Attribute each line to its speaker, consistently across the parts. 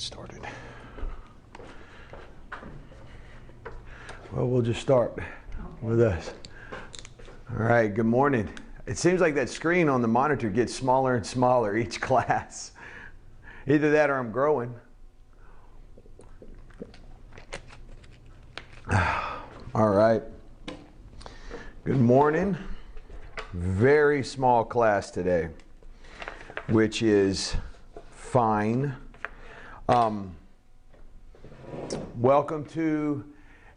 Speaker 1: Started. Well, we'll just start with us. All right, good morning. It seems like that screen on the monitor gets smaller and smaller each class. Either that or I'm growing. All right. Good morning. Very small class today, which is fine. Welcome to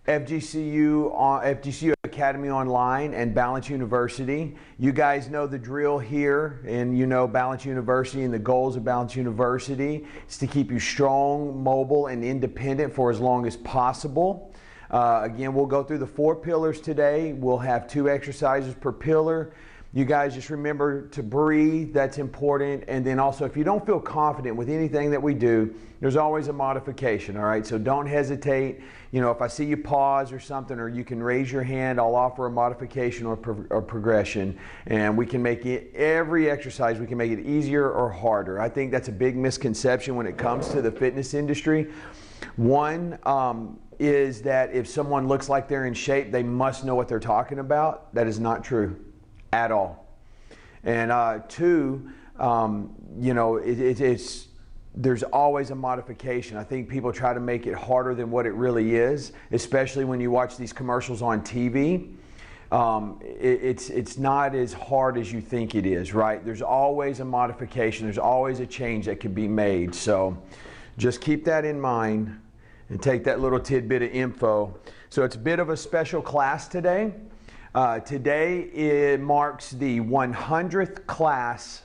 Speaker 1: FGCU Academy Online and Balance University. You guys know the drill here, and you know Balance University, and the goals of Balance University is to keep you strong, mobile, and independent for as long as possible. Again, we'll go through the 4 pillars today. We'll have 2 exercises per pillar. You guys just remember to breathe, that's important. And then also, if you don't feel confident with anything that we do, there's always a modification, all right? So don't hesitate. You know, if I see you pause or something, or you can raise your hand, I'll offer a modification or progression. And we can make it, every exercise, we can make it easier or harder. I think that's a big misconception when it comes to the fitness industry. One, is that if someone looks like they're in shape, they must know what they're talking about. That is not true at all. And 2, you know, there's always a modification. I think people try to make it harder than what it really is, especially when you watch these commercials on TV. It's not as hard as you think it is, right? There's always a modification. There's always a change that can be made. So just keep that in mind and take that little tidbit of info. So it's a bit of a special class today. Today it marks the 100th class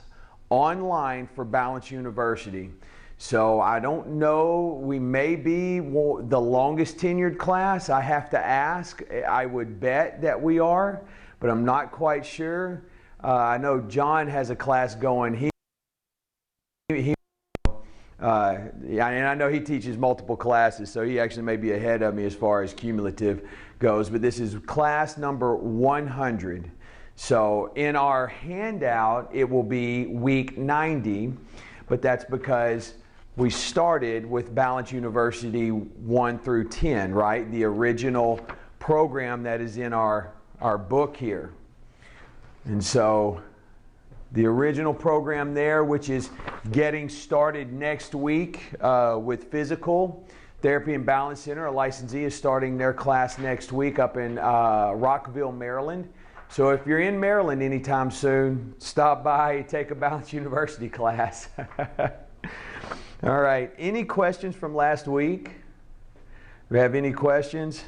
Speaker 1: online for Balance University. So I don't know, we may be the longest tenured class. I have to ask. I would bet that we are, but I'm not quite sure. I know John has a class going. And I know he teaches multiple classes, so he actually may be ahead of me as far as cumulative goes, but this is class number 100. So in our handout, it will be week 90, but that's because we started with Balance University 1 through 10, right? The original program that is in our book here. And so the original program there, which is getting started next week with Physical Therapy and Balance Center. A licensee is starting their class next week up in Rockville, Maryland. So if you're in Maryland anytime soon, stop by, take a Balance University class. All right, any questions from last week? Do we have any questions?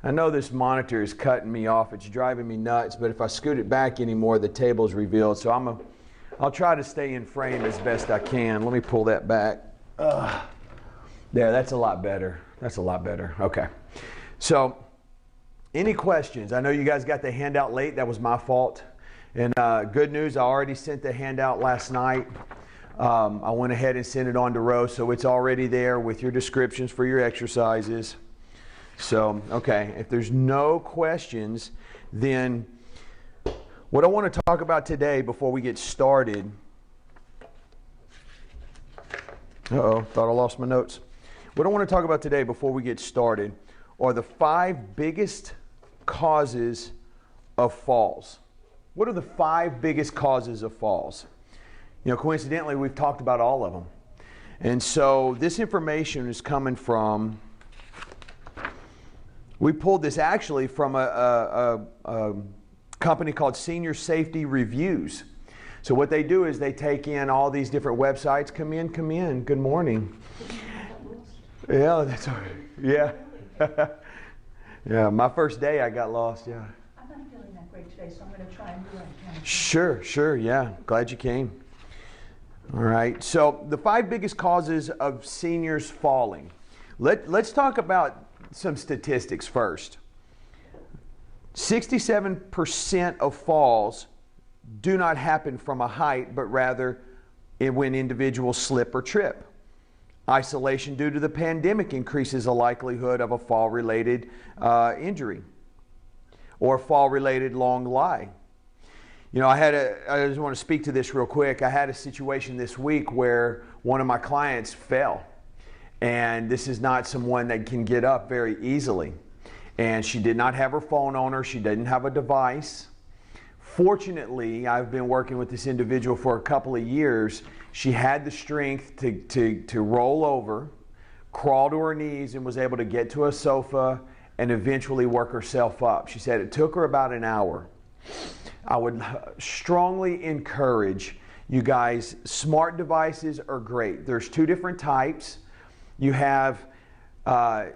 Speaker 1: I know this monitor is cutting me off. It's driving me nuts, but if I scoot it back anymore, the table's revealed. So I'll try to stay in frame as best I can. Let me pull that back. There, that's a lot better. That's a lot better. Okay. So, any questions? I know you guys got the handout late. That was my fault. And good news, I already sent the handout last night. I went ahead and sent it on to Rose, so it's already there with your descriptions for your exercises. So, okay, if there's no questions, then what I want to talk about today before we get started, thought I lost my notes. What I want to talk about today before we get started are the 5 biggest causes of falls. What are the 5 biggest causes of falls? You know, coincidentally, we've talked about all of them. And so this information is coming from, we pulled this actually from a company called Senior Safety Reviews. So what they do is they take in all these different websites. Come in. Good morning. Yeah, that's all right. Yeah. Yeah, my first day I got lost, yeah.
Speaker 2: I'm not feeling that great today, so I'm going to try and do what I can.
Speaker 1: Sure, yeah. Glad you came. All right, so the 5 biggest causes of seniors falling. Let's talk about some statistics first. 67% of falls do not happen from a height, but rather when individuals slip or trip. Isolation due to the pandemic increases the likelihood of a fall-related injury or fall-related long lie. You know, I just want to speak to this real quick. I had a situation this week where one of my clients fell. And this is not someone that can get up very easily. And she did not have her phone on her. She didn't have a device. Fortunately, I've been working with this individual for a couple of years. She had the strength to roll over, crawl to her knees, and was able to get to a sofa and eventually work herself up. She said it took her about an hour. I would strongly encourage you guys, smart devices are great. There's two different types. You have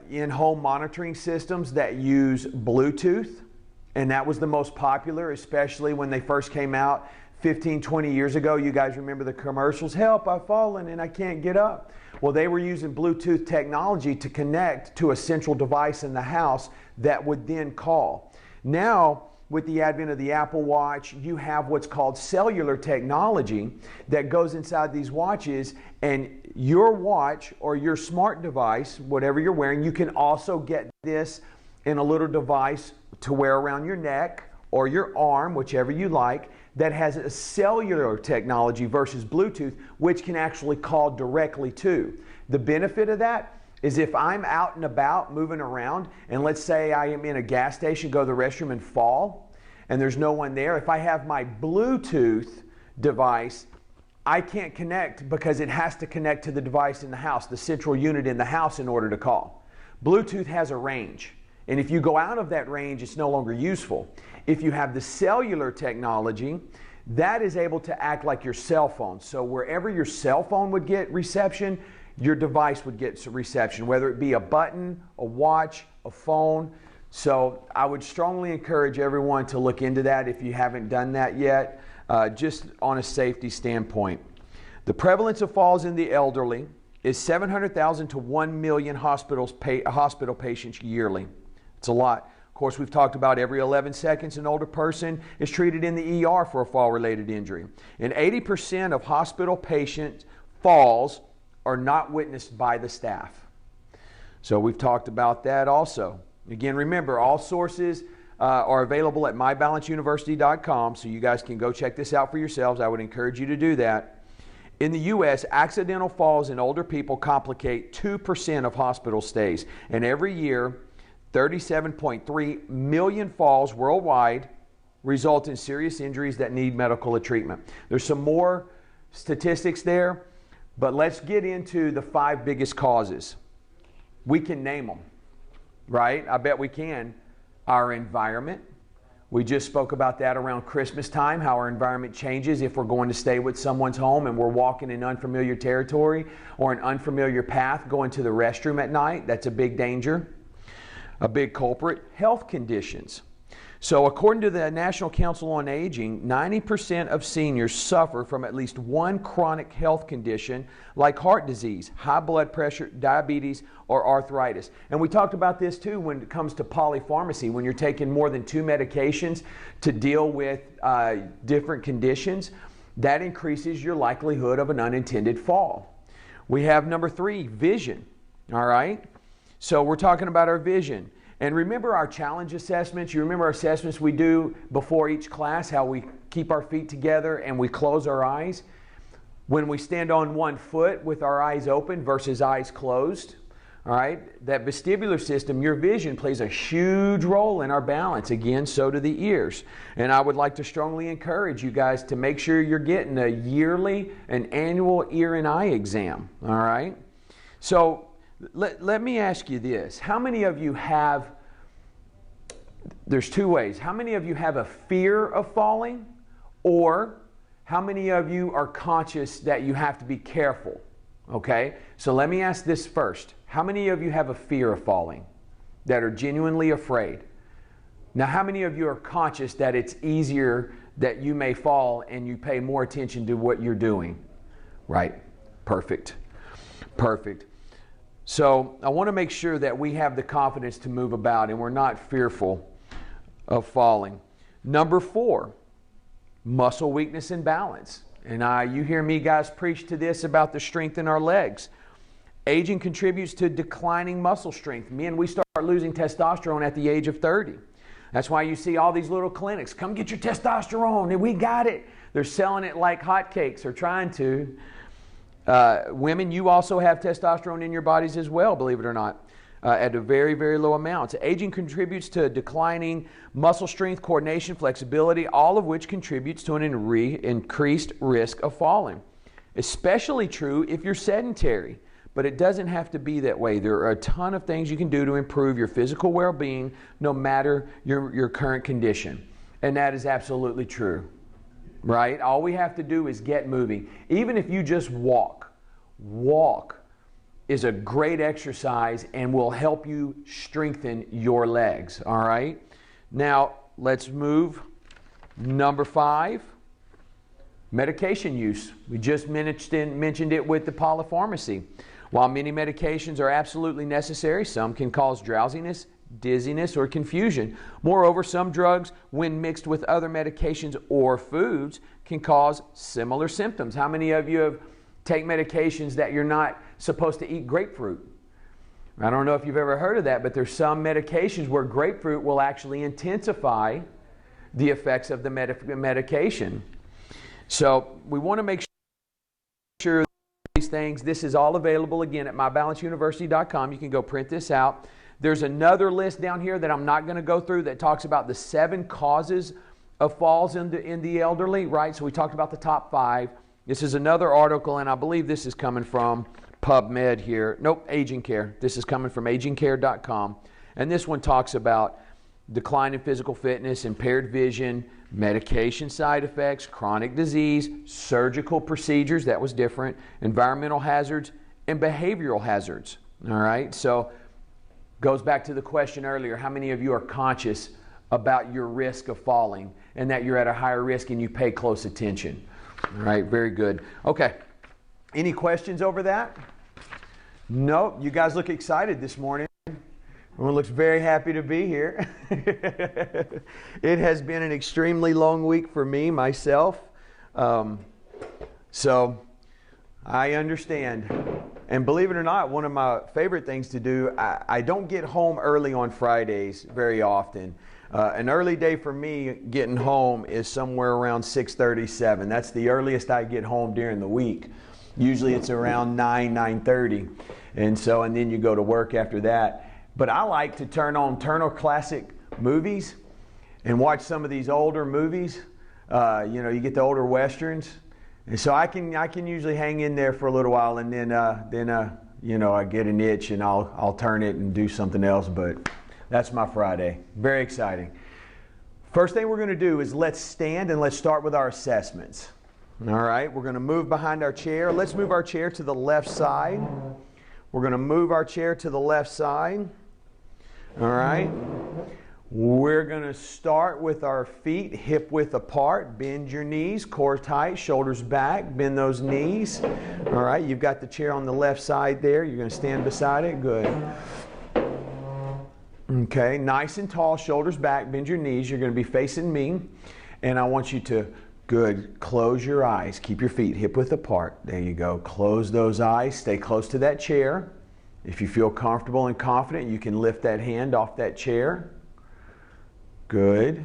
Speaker 1: in-home monitoring systems that use Bluetooth, and that was the most popular, especially when they first came out 15, 20 years ago. You guys remember the commercials, help, I've fallen and I can't get up. Well, they were using Bluetooth technology to connect to a central device in the house that would then call. Now, with the advent of the Apple Watch, you have what's called cellular technology that goes inside these watches, and your watch or your smart device, whatever you're wearing, you can also get this in a little device to wear around your neck or your arm, whichever you like, that has a cellular technology versus Bluetooth, which can actually call directly to. The benefit of that is if I'm out and about moving around, and let's say I am in a gas station, go to the restroom and fall, and there's no one there, if I have my Bluetooth device, I can't connect because it has to connect to the device in the house, the central unit in the house, in order to call. Bluetooth has a range, and if you go out of that range, it's no longer useful. If you have the cellular technology, that is able to act like your cell phone. So wherever your cell phone would get reception, your device would get reception, whether it be a button, a watch, a phone. So I would strongly encourage everyone to look into that if you haven't done that yet, just on a safety standpoint. The prevalence of falls in the elderly is 700,000 to 1 million hospital patients yearly. It's a lot. Of course, we've talked about every 11 seconds an older person is treated in the ER for a fall-related injury. And 80% of hospital patient falls are not witnessed by the staff. So we've talked about that also. Again, remember, all sources are available at mybalanceuniversity.com, so you guys can go check this out for yourselves. I would encourage you to do that. In the U.S., accidental falls in older people complicate 2% of hospital stays. And every year, 37.3 million falls worldwide result in serious injuries that need medical treatment. There's some more statistics there, but let's get into the 5 biggest causes. We can name them, right? I bet we can. Our environment. We just spoke about that around Christmas time, how our environment changes if we're going to stay with someone's home and we're walking in unfamiliar territory or an unfamiliar path going to the restroom at night. That's a big danger. A big culprit, health conditions. So according to the National Council on Aging, 90% of seniors suffer from at least one chronic health condition like heart disease, high blood pressure, diabetes, or arthritis. And we talked about this too when it comes to polypharmacy, when you're taking more than 2 medications to deal with different conditions, that increases your likelihood of an unintended fall. We have number 3, vision, all right? So we're talking about our vision. And remember our challenge assessments? You remember our assessments we do before each class, how we keep our feet together and we close our eyes? When we stand on one foot with our eyes open versus eyes closed, all right? That vestibular system, your vision, plays a huge role in our balance. Again, so do the ears. And I would like to strongly encourage you guys to make sure you're getting a yearly, an annual ear and eye exam, all right? So let me ask you this. How many of you have, there's 2 ways. How many of you have a fear of falling? Or how many of you are conscious that you have to be careful? Okay, so let me ask this first. How many of you have a fear of falling, that are genuinely afraid? Now, how many of you are conscious that it's easier that you may fall and you pay more attention to what you're doing? Right, perfect, perfect. So I want to make sure that we have the confidence to move about and we're not fearful of falling. Number 4, muscle weakness and balance. And you hear me guys preach to this about the strength in our legs. Aging contributes to declining muscle strength. Men, we start losing testosterone at the age of 30. That's why you see all these little clinics. Come get your testosterone and we got it. They're selling it like hotcakes or trying to. Women, you also have testosterone in your bodies as well, believe it or not, at a very, very low amount. Aging contributes to declining muscle strength, coordination, flexibility, all of which contributes to an increased risk of falling. Especially true if you're sedentary, but it doesn't have to be that way. There are a ton of things you can do to improve your physical well-being no matter your current condition. And that is absolutely true, right? All we have to do is get moving. Even if you just walk is a great exercise and will help you strengthen your legs, all right? Now, let's move. Number 5, medication use. We just mentioned it with the polypharmacy. While many medications are absolutely necessary, some can cause drowsiness, dizziness, or confusion. Moreover, some drugs, when mixed with other medications or foods, can cause similar symptoms. How many of you have taken medications that you're not supposed to eat grapefruit? I don't know if you've ever heard of that, but there's some medications where grapefruit will actually intensify the effects of the medication. So we want to make sure these things, this is all available again at mybalanceuniversity.com. You can go print this out. There's another list down here that I'm not going to go through that talks about the 7 causes of falls in the elderly, right? So we talked about the top 5. This is another article, and I believe this is coming from PubMed here. Nope, Aging Care. This is coming from agingcare.com. And this one talks about decline in physical fitness, impaired vision, medication side effects, chronic disease, surgical procedures, that was different, environmental hazards, and behavioral hazards. All right, so goes back to the question earlier, how many of you are conscious about your risk of falling and that you're at a higher risk and you pay close attention? All right, very good. Okay, any questions over that? Nope, you guys look excited this morning. Everyone looks very happy to be here. It has been an extremely long week for me, myself. So I understand. And believe it or not, one of my favorite things to do, I don't get home early on Fridays very often. An early day for me getting home is somewhere around 6:37. That's the earliest I get home during the week. Usually it's around 9:30. And then you go to work after that. But I like to turn on Turner Classic Movies and watch some of these older movies. You get the older westerns, and so I can usually hang in there for a little while, and then I get an itch and I'll turn it and do something else. But that's my Friday. Very exciting. First thing we're going to do is let's stand and let's start with our assessments. All right, we're going to move behind our chair. Let's move our chair to the left side. We're going to move our chair to the left side. All right. We're going to start with our feet hip width apart. Bend your knees, core tight, shoulders back. Bend those knees. All right. You've got the chair on the left side there. You're going to stand beside it. Good. Okay. Nice and tall, shoulders back. Bend your knees. You're going to be facing me. And I want you to, good, close your eyes. Keep your feet hip width apart. There you go. Close those eyes. Stay close to that chair. If you feel comfortable and confident, you can lift that hand off that chair. Good.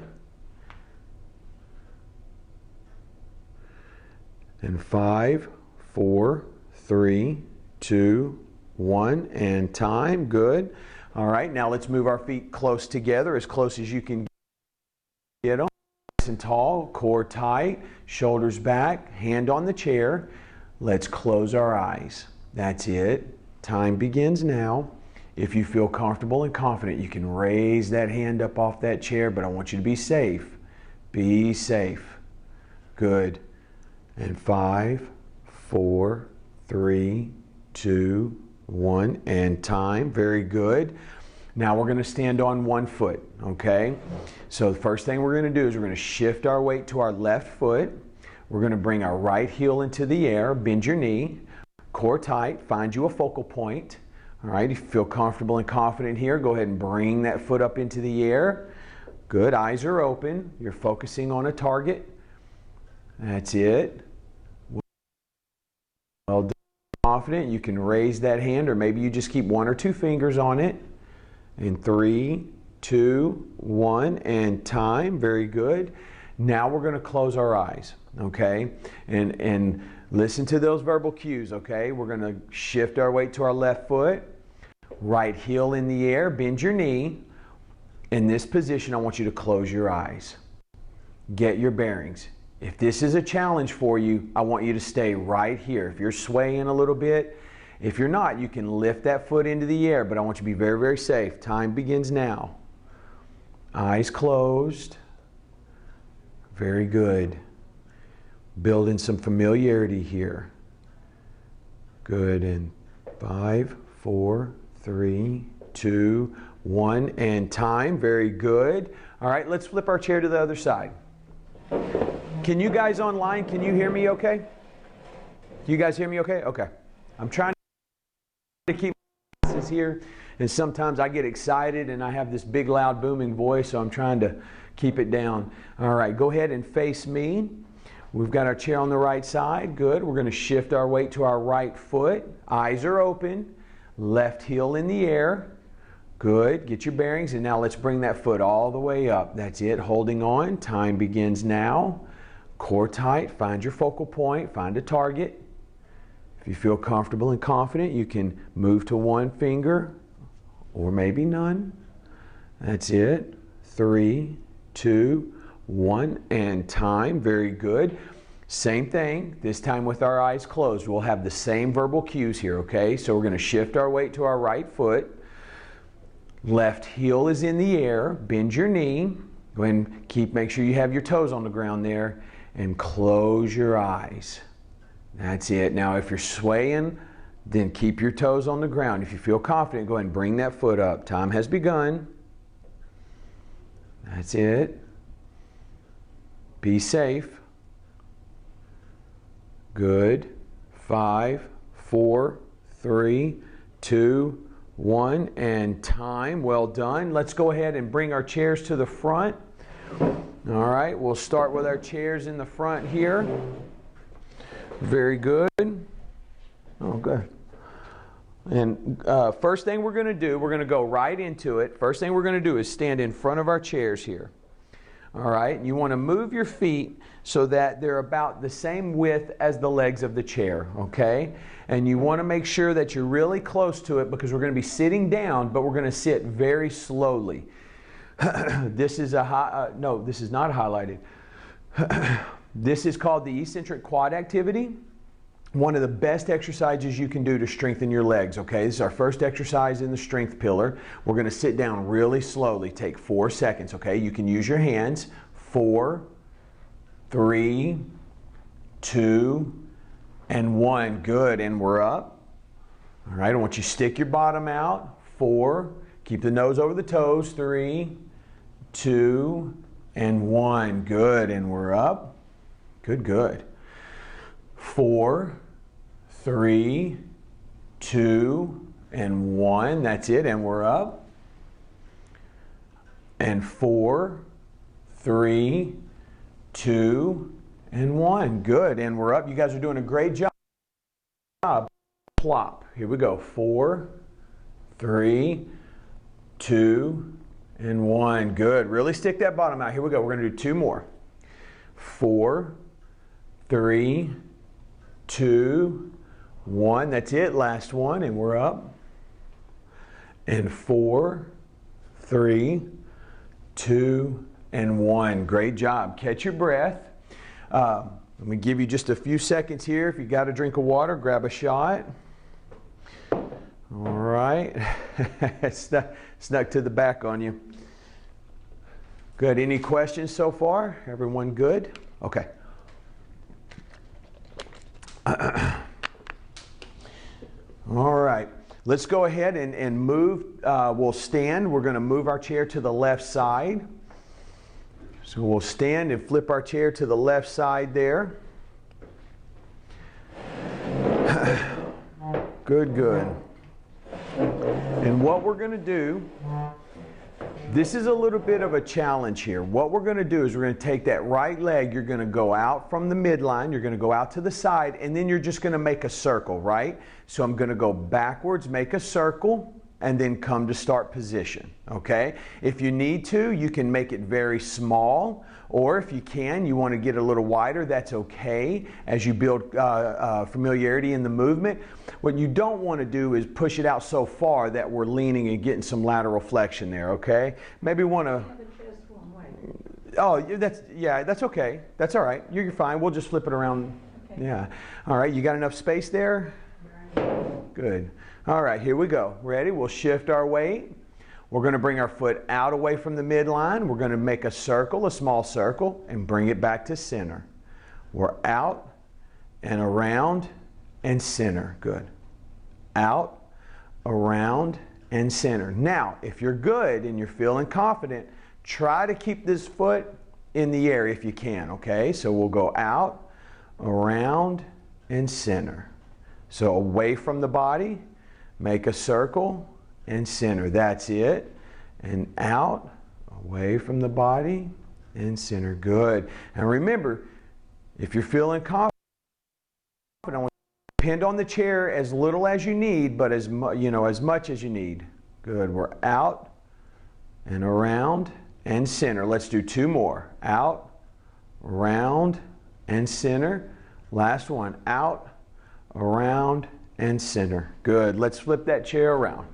Speaker 1: And 5, 4, 3, 2, 1, and time. Good. All right, now let's move our feet close together, as close as you can get them. Nice and tall, core tight, shoulders back, hand on the chair. Let's close our eyes. That's it. Time begins now. If you feel comfortable and confident, you can raise that hand up off that chair, but I want you to be safe. Be safe. Good. And 5, 4, 3, 2, 1, and time. Very good. Now we're going to stand on one foot, okay? So the first thing we're going to do is we're going to shift our weight to our left foot. We're going to bring our right heel into the air, bend your knee. Core tight, find you a focal point. All right, if you feel comfortable and confident here, go ahead and bring that foot up into the air. Good, eyes are open. You're focusing on a target. That's it. Well done. Confident, you can raise that hand, or maybe you just keep 1 or 2 fingers on it. And 3, 2, 1, and time. Very good. Now we're going to close our eyes. okay? And listen to those verbal cues, okay? We're going to shift our weight to our left foot, right heel in the air, bend your knee. In this position, I want you to close your eyes. Get your bearings. If this is a challenge for you, I want you to stay right here. If you're swaying a little bit, if you're not, you can lift that foot into the air, but I want you to be very, very safe. Time begins now. Eyes closed. Very good. Building some familiarity here. Good. And 5, 4, 3, 2, 1, and time. Very good. All right, let's flip our chair to the other side. Can you guys online, can you hear me okay? You guys hear me okay? Okay. I'm trying to keep this here, and sometimes I get excited and I have this big loud booming voice, so I'm trying to keep it down. All right, go ahead and face me. We've got our chair on the right side. Good. We're going to shift our weight to our right foot. Eyes are open. Left heel in the air. Good. Get your bearings, and now let's bring that foot all the way up. That's it. Holding on. Time begins now. Core tight. Find your focal point. Find a target. If you feel comfortable and confident, you can move to one finger or maybe none. That's it. 3, 2, 1, and time. Very good. Same thing, this time with our eyes closed. We'll have the same verbal cues here, okay? So we're going to shift our weight to our right foot. Left heel is in the air. Bend your knee. Go ahead and make sure you have your toes on the ground there. And close your eyes. That's it. Now if you're swaying, then keep your toes on the ground. If you feel confident, go ahead and bring that foot up. Time has begun. That's it. Be safe. Good. 5, 4, 3, 2, 1, and time. Well done. Let's go ahead and bring our chairs to the front. All right, we'll start with our chairs in the front here. Very good. Oh, good. And first thing we're going to do, we're going to go right into it. First thing we're going to do is stand in front of our chairs here. All right, you want to move your feet so that they're about the same width as the legs of the chair, okay? And you want to make sure that you're really close to it because we're going to be sitting down, but we're going to sit very slowly. This is no, this is not highlighted. This is called the eccentric quad activity. One of the best exercises you can do to strengthen your legs, okay? This is our first exercise in the strength pillar. We're going to sit down really slowly. Take 4 seconds, okay? You can use your hands. 4, 3, 2, and 1. Good, and we're up. All right, I want you to stick your bottom out. 4, keep the nose over the toes. 3, 2, and 1. Good, and we're up. Good, good. 4, 3, 2, and 1. That's it, and we're up. And 4, 3, 2, and 1. Good, and we're up. You guys are doing a great job. Plop. Here we go. 4, 3, 2, and 1. Good. Really stick that bottom out. Here we go. We're going to do 2 more. 4, 3, 2, 1. That's it. Last one, and we're up. And 4, 3, 2, and 1. Great job. Catch your breath. Let me give you just a few seconds here. If you got a drink of water, grab a shot. All right. Snuck to the back on you. Good. Any questions so far? Everyone good? Okay. All right. Let's go ahead and move. We'll stand. We're going to move our chair to the left side. So we'll stand and flip our chair to the left side there. Good, good. And what we're going to do, this is a little bit of a challenge here. What we're going to do is we're going to take that right leg, you're going to go out from the midline, you're going to go out to the side, and then you're just going to make a circle, right? So I'm going to go backwards, make a circle, and then come to start position, okay? If you need to, you can make it very small, or if you can, you want to get a little wider, that's okay as you build familiarity in the movement. What you don't want to do is push it out so far that we're leaning and getting some lateral flexion there, okay? Maybe want to... Oh, that's okay. That's all right. You're fine. We'll just flip it around. Okay. Yeah. All right, you got enough space there? Good. All right, here we go. Ready? We'll shift our weight. We're going to bring our foot out away from the midline. We're going to make a circle, a small circle, and bring it back to center. We're out and around and center. Good. Out, around, and center. Now, if you're good and you're feeling confident, try to keep this foot in the air if you can, okay? So we'll go out, around, and center. So away from the body, make a circle, and center. That's it. And out, away from the body, and center. Good. And remember, if you're feeling confident, depend on the chair as little as you need, but as much as you need. Good. We're out and around and center. Let's do two more. Out, around, and center. Last one. Out, around, and center. Good. Let's flip that chair around.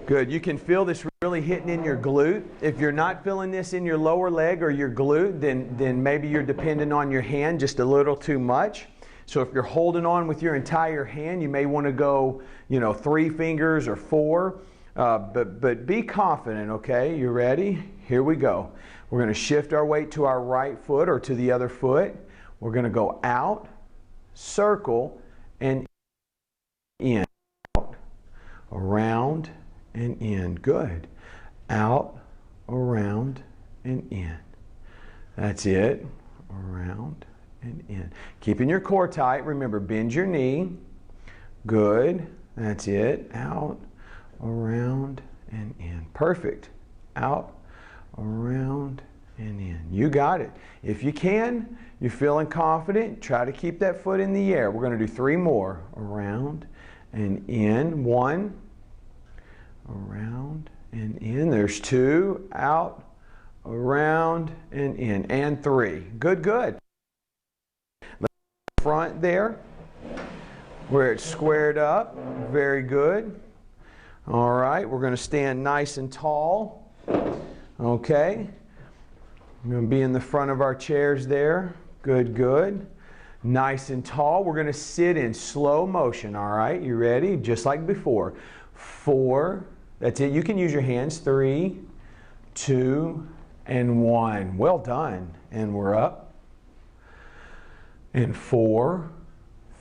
Speaker 1: Good. You can feel this really hitting in your glute. If you're not feeling this in your lower leg or your glute, then maybe you're dependent on your hand just a little too much. So if you're holding on with your entire hand, you may want to go, 3 fingers or 4. But be confident, okay? You ready? Here we go. We're going to shift our weight to our right foot or to the other foot. We're going to go out, circle, and in. Out, around, and in. Good. Out, around, and in. That's it. Around and in. Keeping your core tight. Remember, bend your knee. Good. That's it. Out, around, and in. Perfect. Out, around, and in. You got it. If you can, you're feeling confident, try to keep that foot in the air. We're going to do 3 more. Around and in. 1. Around and in. There's 2. Out, around, and in. And 3. Good, good. Front there, where it's squared up. Very good. All right, we're going to stand nice and tall. Okay. We're going to be in the front of our chairs there. Good, good. Nice and tall. We're going to sit in slow motion, all right? You ready? Just like before. 4. That's it. You can use your hands. 3, 2, and 1. Well done. And we're up. And 4,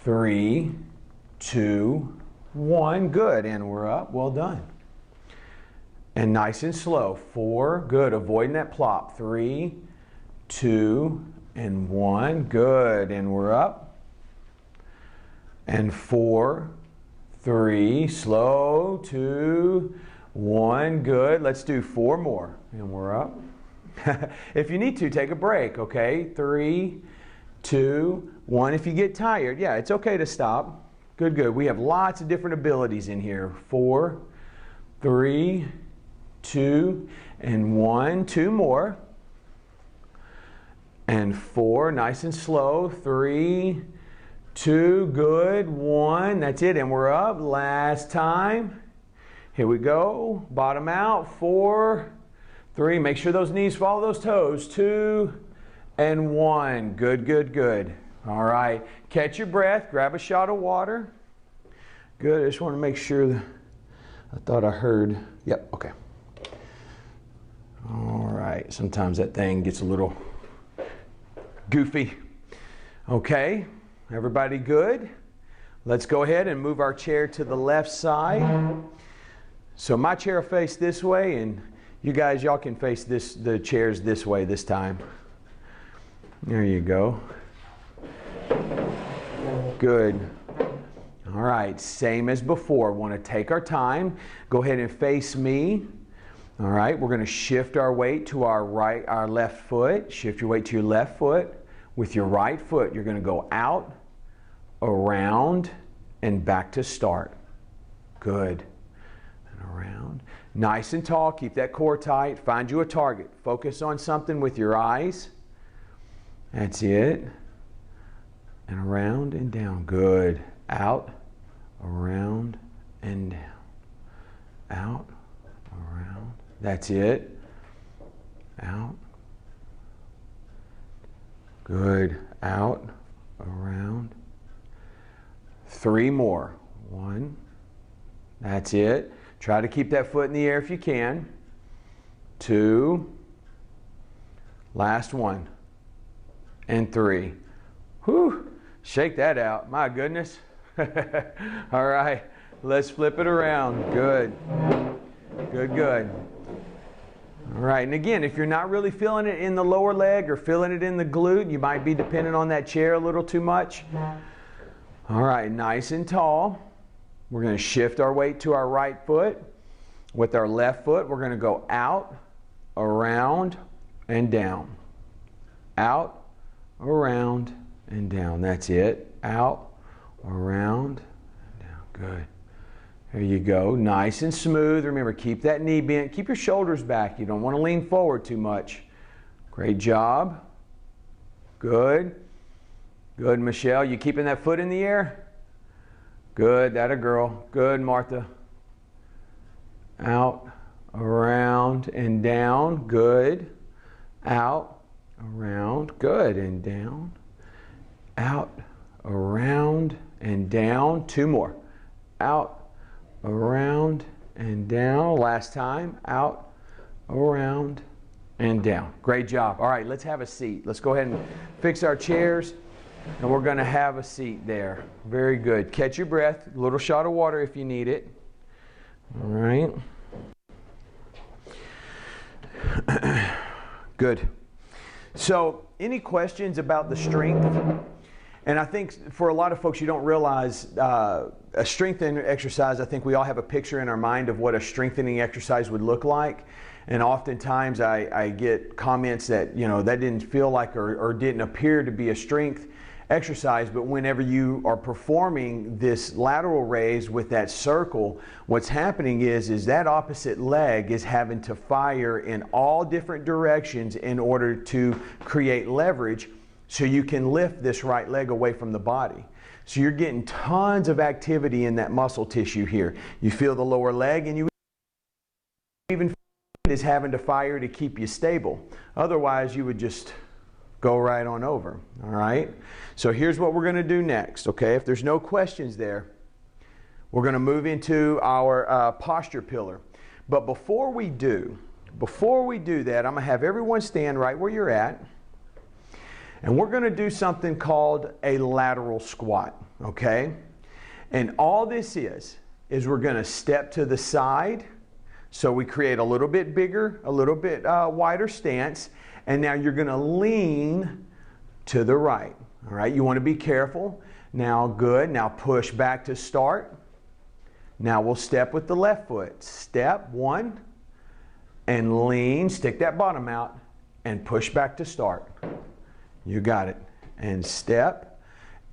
Speaker 1: 3, 2, 1. Good. And we're up. Well done. And nice and slow. 4. Good. Avoiding that plop. 3, 2, and 1. Good. And we're up. And 4, 3. Slow. 2, 1. Good. Let's do 4 more. And we're up. If you need to, take a break. Okay. 3, 2, 1. If you get tired, yeah, it's okay to stop. Good, good. We have lots of different abilities in here. 4, 3, 2, and 1. 2 more. And 4, nice and slow. 3, 2, good. 1, that's it. And we're up. Last time. Here we go. Bottom out. 4, 3. Make sure those knees follow those toes. 2, and 1. Good, good, good. All right. Catch your breath. Grab a shot of water. Good. I just want to make sure that I thought I heard. Yep. Okay. All right. Sometimes that thing gets a little goofy. Okay. Everybody good? Let's go ahead and move our chair to the left side. So my chair will face this way, and you guys, y'all can face the chairs this way this time. There you go. Good. All right, same as before. Want to take our time. Go ahead and face me. All right, we're going to shift our weight to our left foot. Shift your weight to your left foot. With your right foot, you're going to go out, around, and back to start. Good. And around. Nice and tall. Keep that core tight. Find you a target. Focus on something with your eyes. That's it. And around and down. Good. Out, around, and down. Out, around. That's it. Out. Good. Out, around. 3 more. 1. That's it. Try to keep that foot in the air if you can. 2. Last 1. And 3. Whew. Shake that out. My goodness. All right. Let's flip it around. Good. Good, good. All right. And again, if you're not really feeling it in the lower leg or feeling it in the glute, you might be dependent on that chair a little too much. All right. Nice and tall. We're going to shift our weight to our right foot. With our left foot, we're going to go out, around, and down. Out, around, and down. That's it. Out, around, and down. Good. There you go. Nice and smooth. Remember, keep that knee bent. Keep your shoulders back. You don't want to lean forward too much. Great job. Good. Good, Michelle. You keeping that foot in the air? Good. That a girl. Good, Martha. Out, around, and down. Good. Out, around. Good. And down. Out, around, and down. 2 more. Out, around, and down. Last time. Out, around, and down. Great job. All right, let's have a seat. Let's go ahead and fix our chairs. And we're going to have a seat there. Very good. Catch your breath. A little shot of water if you need it. All right. Good. So, any questions about the strength? And I think for a lot of folks, you don't realize a strengthening exercise. I think we all have a picture in our mind of what a strengthening exercise would look like. And oftentimes I get comments that, you know, that didn't feel like or didn't appear to be a strength exercise, but whenever you are performing this lateral raise with that circle, what's happening is that opposite leg is having to fire in all different directions in order to create leverage so you can lift this right leg away from the body. So you're getting tons of activity in that muscle tissue here. You feel the lower leg, and you even feel it is having to fire to keep you stable. Otherwise, you would just go right on over. All right? So here's what we're going to do next, okay? If there's no questions there, we're going to move into our posture pillar. But before we do that, I'm going to have everyone stand right where you're at. And we're going to do something called a lateral squat, okay? And all this is we're going to step to the side. So we create a little bit bigger, a little bit wider stance. And now you're going to lean to the right. All right, you want to be careful. Now, good. Now push back to start. Now we'll step with the left foot. Step 1 and lean. Stick that bottom out and push back to start. You got it. And step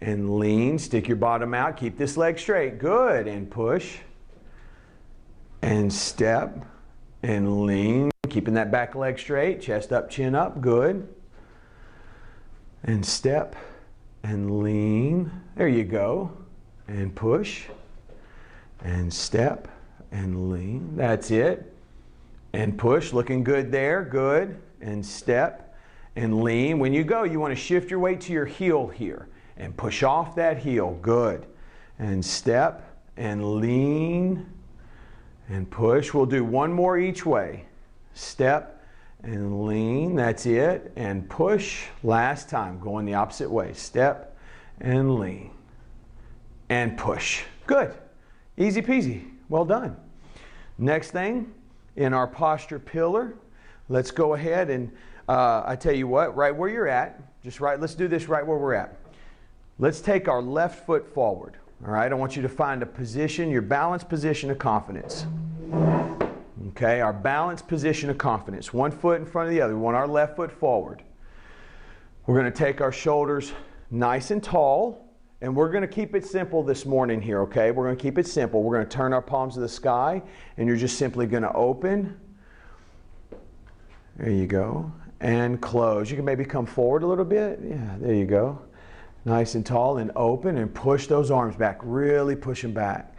Speaker 1: and lean. Stick your bottom out. Keep this leg straight. Good. And push. And step and lean. Keeping that back leg straight. Chest up, chin up. Good. And step and lean. There you go. And push. And step and lean. That's it. And push. Looking good there. Good. And step and lean. When you go, you want to shift your weight to your heel here. And push off that heel. Good. And step and lean. And push. We'll do 1 more each way. Step and lean. That's it. And push. Last time. Going the opposite way. Step and lean. And push. Good. Easy peasy. Well done. Next thing in our posture pillar, let's go ahead and I tell you what, right where you're at, just right, let's do this right where we're at. Let's take our left foot forward. All right, I want you to find a position, your balanced position of confidence. Okay, our balanced position of confidence. 1 foot in front of the other. We want our left foot forward. We're going to take our shoulders nice and tall And we're going to keep it simple this morning here, okay? We're going to keep it simple. We're going to turn our palms to the sky, and you're just simply going to open. There you go. And close. You can maybe come forward a little bit. Yeah, there you go. Nice and tall, and open, and push those arms back. Really push them back.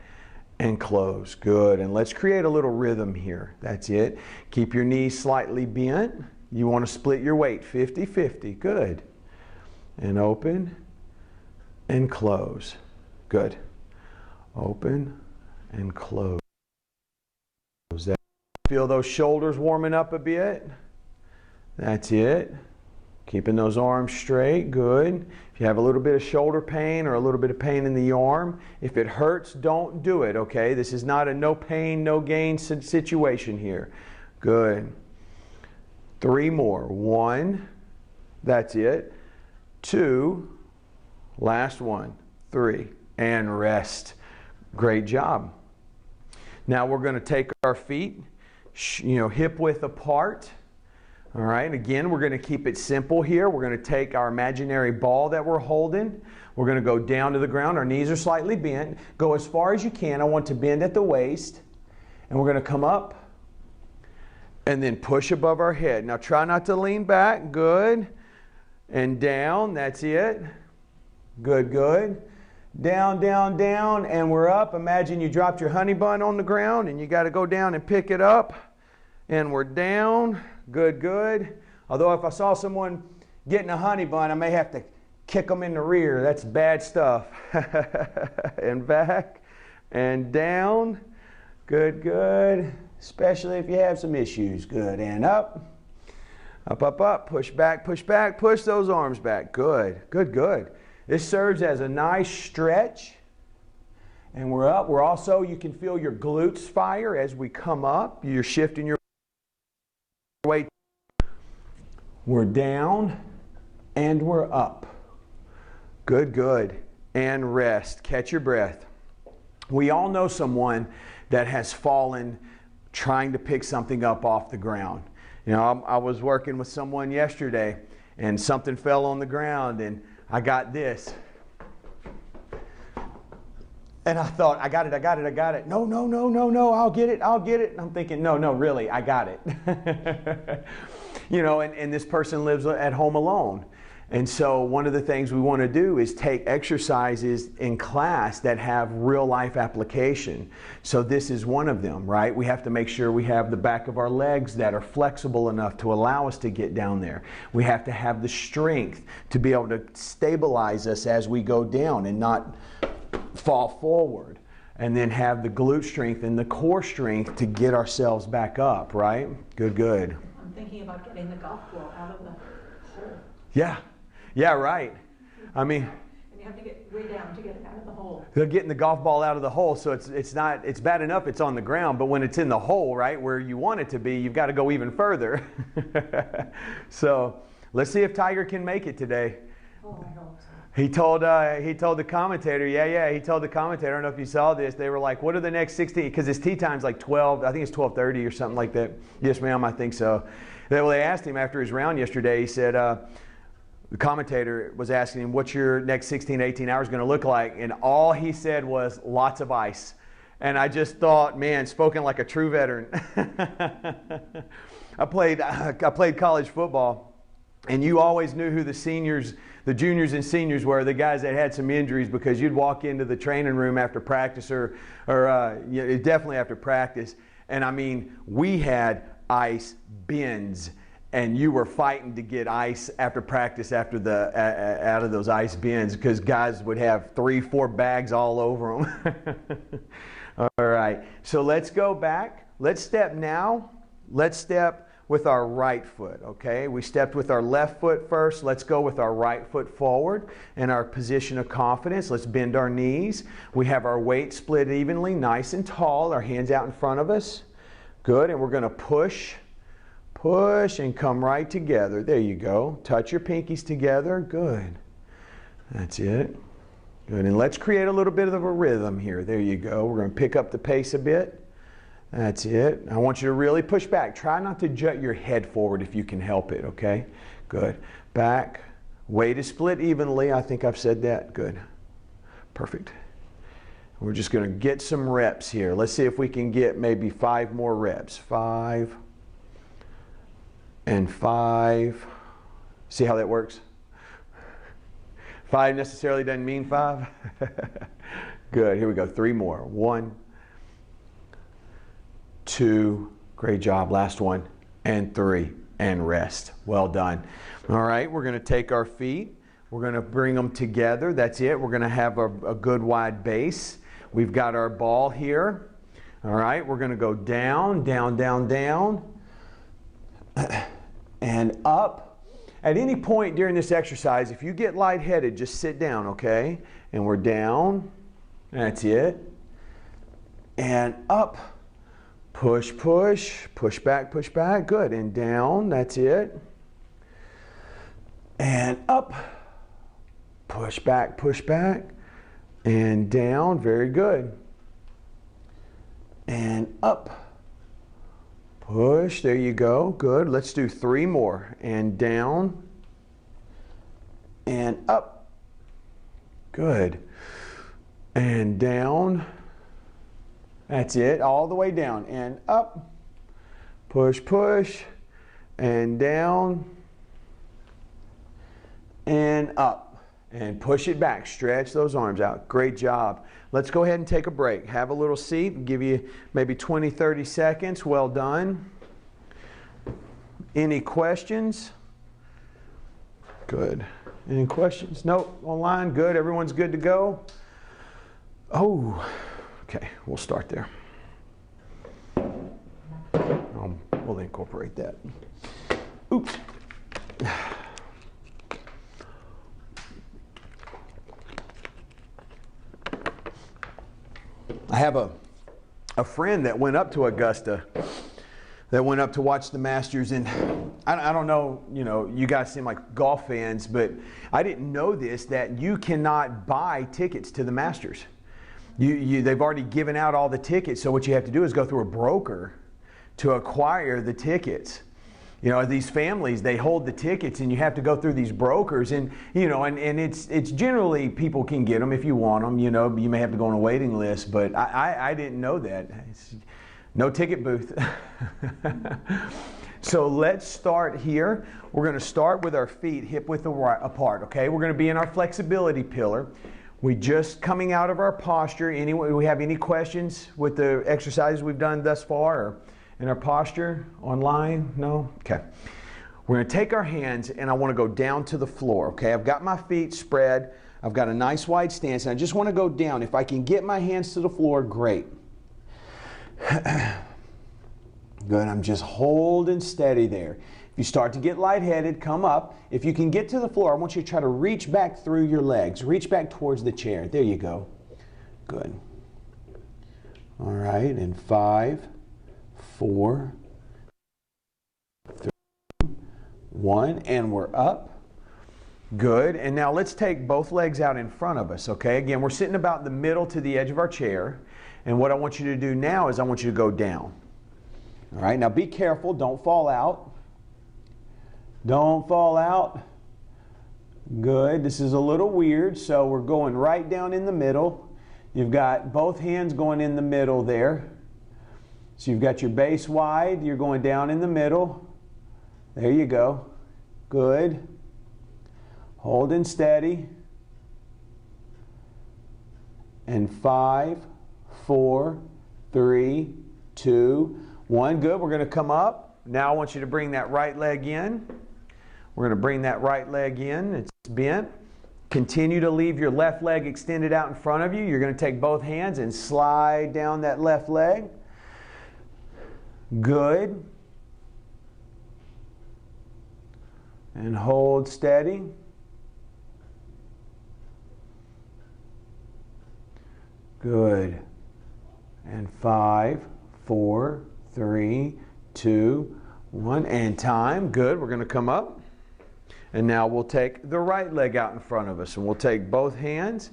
Speaker 1: And close. Good. And let's create a little rhythm here. That's it. Keep your knees slightly bent. You want to split your weight 50-50. Good. And open and close. Good. Open and close. Feel those shoulders warming up a bit. That's it. Keeping those arms straight. Good. If you have a little bit of shoulder pain or a little bit of pain in the arm, if it hurts, don't do it, okay? This is not a no pain, no gain situation here. Good. 3 more. 1. That's it. 2. Last one. 3. And rest. Great job. Now we're going to take our feet, hip width apart. All right, again, we're going to keep it simple here. We're going to take our imaginary ball that we're holding. We're going to go down to the ground. Our knees are slightly bent. Go as far as you can. I want to bend at the waist. And we're going to come up and then push above our head. Now try not to lean back. Good. And down. That's it. Good, good. Down, down, down, and we're up. Imagine you dropped your honey bun on the ground and you got to go down and pick it up. And we're down. Good, good. Although if I saw someone getting a honey bun, I may have to kick them in the rear. That's bad stuff. And back and down. Good, good. Especially if you have some issues. Good. And up. Up, up, up. Push back, push back. Push those arms back. Good, good, good. This serves as a nice stretch. And we're up. We're also, you can feel your glutes fire as we come up. You're shifting your weight. We're down and we're up. Good, good. And rest. Catch your breath. We all know someone that has fallen trying to pick something up off the ground. You know, I was working with someone yesterday and something fell on the ground and I got this. And I thought, I got it, I got it, I got it. No, no, no, no, no, I'll get it, I'll get it. And I'm thinking, no, no, really, I got it. You know, and this person lives at home alone. And so one of the things we want to do is take exercises in class that have real life application. So this is one of them, right? We have to make sure we have the back of our legs that are flexible enough to allow us to get down there. We have to have the strength to be able to stabilize us as we go down and not fall forward. And then have the glute strength and the core strength to get ourselves back up, right? Good, good.
Speaker 2: I'm thinking about getting the golf ball out of the hole.
Speaker 1: Yeah. Yeah, right. I mean,
Speaker 2: and you have to get way down to get it out of the hole.
Speaker 1: They're getting the golf ball out of the hole, so it's bad enough it's on the ground, but when it's in the hole, right, where you want it to be, you've got to go even further. So let's see if Tiger can make it today.
Speaker 2: Oh, I hope so.
Speaker 1: He told the commentator, he told the commentator, I don't know if you saw this, they were like, what are the next 16, because his tee time's like 12, I think it's 12:30 or something like that. Yes, ma'am, I think so. They asked him after his round yesterday, he said, the commentator was asking him, what's your next 16, 18 hours going to look like? And all he said was, lots of ice. And I just thought, man, spoken like a true veteran. I played college football, and you always knew who the seniors, the juniors and seniors were, the guys that had some injuries, because you'd walk into the training room after practice or definitely after practice. And I mean, we had ice bins. And you were fighting to get ice after practice after out of those ice bins because guys would have 3-4 bags all over them. All right, so let's go back. Let's step now. Let's step with our right foot, okay? We stepped with our left foot first. Let's go with our right foot forward in our position of confidence. Let's bend our knees. We have our weight split evenly, nice and tall, our hands out in front of us. Good, and we're going to push and come right together. There you go. Touch your pinkies together. Good. That's it. Good. And let's create a little bit of a rhythm here. There you go. We're going to pick up the pace a bit. That's it. I want you to really push back. Try not to jut your head forward if you can help it, okay? Good. Back. Weight is split evenly. I think I've said that. Good. Perfect. We're just going to get some reps here. Let's see if we can get maybe 5 more reps. 5 and 5. See how that works? 5 necessarily doesn't mean 5. Good. Here we go. 3 more. 1, 2. Great job. Last one. And 3. And rest. Well done. All right. We're going to take our feet. We're going to bring them together. That's it. We're going to have a good wide base. We've got our ball here. All right. We're going to go down, down, down, down, and up. At any point during this exercise, if you get lightheaded, just sit down, okay? And we're down. That's it. And up. Push, push. Push back, push back. Good. And down. That's it. And up. Push back, push back. And down. Very good. And up. Push. There you go. Good. Let's do 3 more. And down. And up. Good. And down. That's it. All the way down. And up. Push, push. And down. And up. And push it back. Stretch those arms out. Great job. Let's go ahead and take a break. Have a little seat. Give you maybe 20, 30 seconds. Well done. Any questions? Good. Any questions? Nope. Online? Good. Everyone's good to go? Oh, okay. We'll start there. We'll incorporate that. Oops. I have a friend that went up to Augusta, that went up to watch the Masters, and I don't know, you guys seem like golf fans, but I didn't know this, that you cannot buy tickets to the Masters. They've already given out all the tickets, so what you have to do is go through a broker to acquire the tickets. These families, they hold the tickets, and you have to go through these brokers, and it's generally people can get them if you want them. You may have to go on a waiting list, but I didn't know that. No ticket booth. So let's start here. We're going to start with our feet hip width apart. Okay, we're going to be in our flexibility pillar. We just coming out of our posture. Anyway, we have any questions with the exercises we've done thus far? Or in our posture online? No? Okay. We're going to take our hands, and I want to go down to the floor. Okay, I've got my feet spread. I've got a nice wide stance, and I just want to go down. If I can get my hands to the floor, great. Good. I'm just holding steady there. If you start to get lightheaded, come up. If you can get to the floor, I want you to try to reach back through your legs. Reach back towards the chair. There you go. Good. All right, and 5, 4, 3, 1, and we're up. Good. And now let's take both legs out in front of us, okay? Again, we're sitting about the middle to the edge of our chair. And what I want you to do now is I want you to go down. All right, now be careful. Don't fall out. Don't fall out. Good. This is a little weird, so we're going right down in the middle. You've got both hands going in the middle there. So you've got your base wide. You're going down in the middle. There you go. Good. Holding steady. And 5, 4, 3, 2, 1. Good. We're going to come up. Now I want you to bring that right leg in. We're going to bring that right leg in. It's bent. Continue to leave your left leg extended out in front of you. You're going to take both hands and slide down that left leg. Good. And hold steady. Good. And 5, 4, 3, 2, 1. And time. Good. We're going to come up. And now we'll take the right leg out in front of us. And we'll take both hands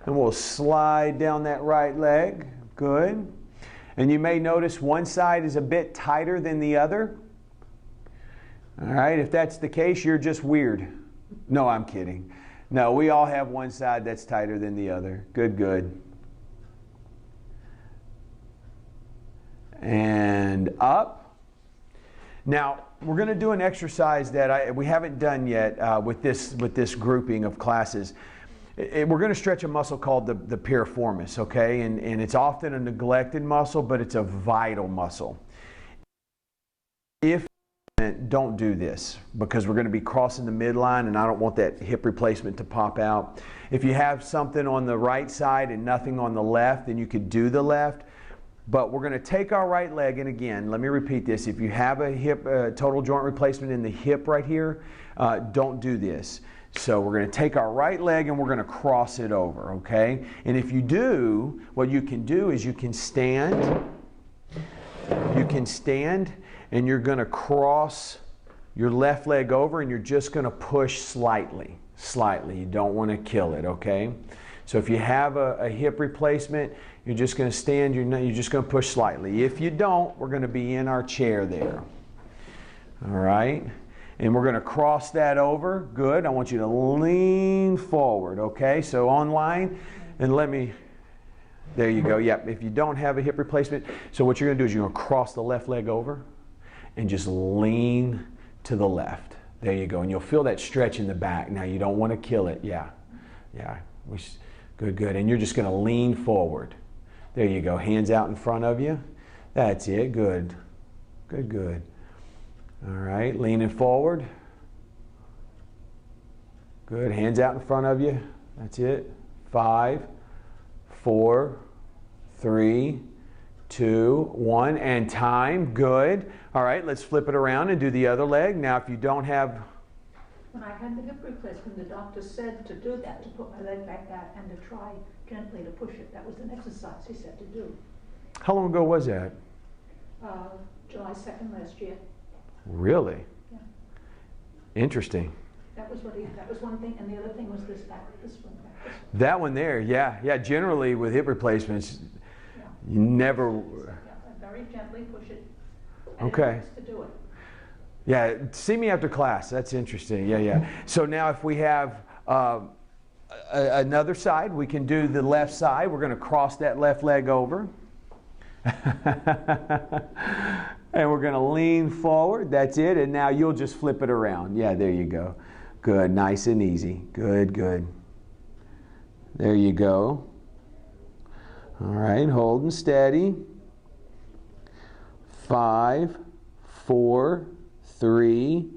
Speaker 1: and we'll slide down that right leg. Good. And you may notice one side is a bit tighter than the other. All right. If that's the case, you're just weird. No, I'm kidding. No, we all have one side that's tighter than the other. Good, good. And up. Now, we're going to do an exercise that we haven't done yet with this grouping of classes. We're going to stretch a muscle called the piriformis, okay? And it's often a neglected muscle, but it's a vital muscle. If don't do this, because we're going to be crossing the midline and I don't want that hip replacement to pop out. If you have something on the right side and nothing on the left, then you could do the left. But we're going to take our right leg, and again, let me repeat this. If you have a hip total joint replacement in the hip right here, don't do this. So we're going to take our right leg and we're going to cross it over, okay? And if you do, what you can do is you can stand. You can stand and you're going to cross your left leg over and you're just going to push slightly. Slightly. You don't want to kill it, okay? So if you have a hip replacement, you're just going to stand, you're just going to push slightly. If you don't, we're going to be in our chair there. All right? And we're going to cross that over. Good. I want you to lean forward, okay? So online, and let me, there you go. Yep. If you don't have a hip replacement, so what you're going to do is you're going to cross the left leg over and just lean to the left. There you go. And you'll feel that stretch in the back. Now, you don't want to kill it. Yeah. Yeah. Good, good. And you're just going to lean forward. There you go. Hands out in front of you. That's it. Good. Good, good. All right. Leaning forward. Good. Hands out in front of you. That's it. 5, 4, 3, 2, 1, and time. Good. All right, let's flip it around and do the other leg. Now, if you don't have...
Speaker 2: When I had the hip replacement, the doctor said to do that, to put my leg back out and to try gently to push it. That was an exercise he said to do.
Speaker 1: How long ago was that?
Speaker 2: July 2nd last year.
Speaker 1: Really?
Speaker 2: Yeah.
Speaker 1: Interesting.
Speaker 2: That was one thing, and the other thing was this one back, this one.
Speaker 1: That one there, yeah. Yeah, generally with hip replacements,
Speaker 2: yeah.
Speaker 1: You never...
Speaker 2: Yeah, very gently push it. And
Speaker 1: okay.
Speaker 2: It hurts to do it.
Speaker 1: Yeah, see me after class. That's interesting. Yeah, yeah. So now if we have another side, we can do the left side. We're going to cross that left leg over. And we're going to lean forward. That's it. And now you'll just flip it around. Yeah, there you go. Good. Nice and easy. Good, good. There you go. All right. Holding steady. 5, 4, 3,